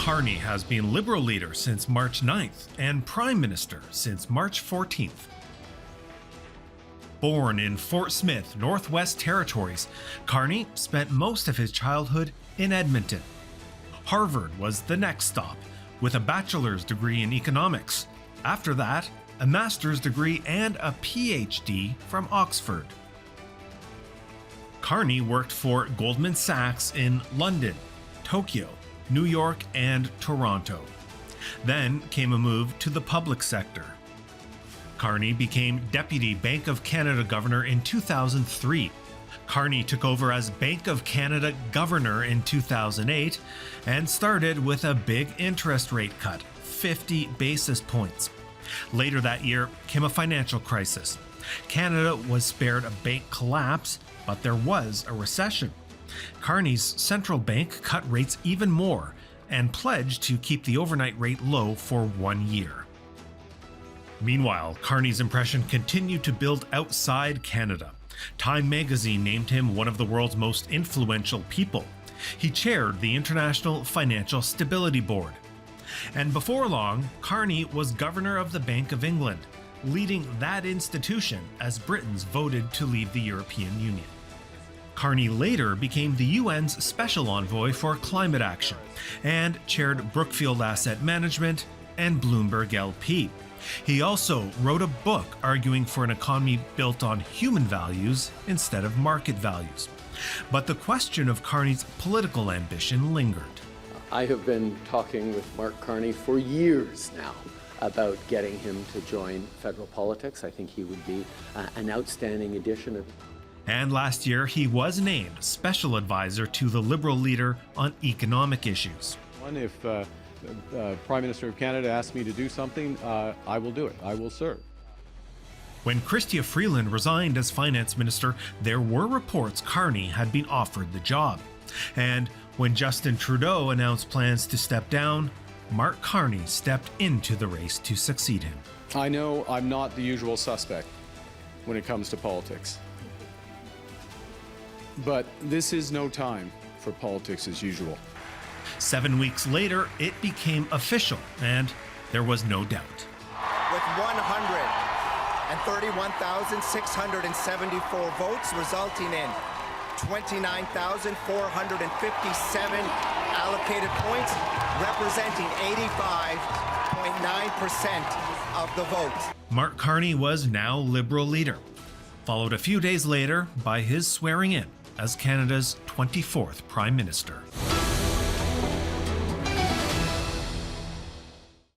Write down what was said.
Carney has been Liberal leader since March 9th and Prime Minister since March 14th. Born in Fort Smith, Northwest Territories, Carney spent most of his childhood in Edmonton. Harvard was the next stop, with a bachelor's degree in economics. After that, a master's degree and a PhD from Oxford. Carney worked for Goldman Sachs in London, Tokyo, New York, and Toronto. Then came a move to the public sector. Carney became Deputy Bank of Canada Governor in 2003. Carney took over as Bank of Canada Governor in 2008 and started with a big interest rate cut, 50 basis points. Later that year came a financial crisis. Canada was spared a bank collapse, but there was a recession. Carney's central bank cut rates even more and pledged to keep the overnight rate low for 1 year. Meanwhile, Carney's impression continued to build outside Canada. Time magazine named him one of the world's most influential people. He chaired the International Financial Stability Board. And before long, Carney was governor of the Bank of England, leading that institution as Britons voted to leave the European Union. Carney later became the UN's Special Envoy for Climate Action and chaired Brookfield Asset Management and Bloomberg LP. He also wrote a book arguing for an economy built on human values instead of market values. But the question of Carney's political ambition lingered. I have been talking with Mark Carney for years now about getting him to join federal politics. I think he would be an outstanding addition. And last year, he was named special advisor to the Liberal leader on economic issues. If the Prime Minister of Canada asks me to do something, I will do it. I will serve. When Chrystia Freeland resigned as finance minister, there were reports Carney had been offered the job. And when Justin Trudeau announced plans to step down, Mark Carney stepped into the race to succeed him. I know I'm not the usual suspect when it comes to politics. But this is no time for politics as usual. 7 weeks later, it became official, and there was no doubt. With 131,674 votes, resulting in 29,457 allocated points, representing 85.9% of the vote. Mark Carney was now Liberal leader, followed a few days later by his swearing in as Canada's 24th Prime Minister.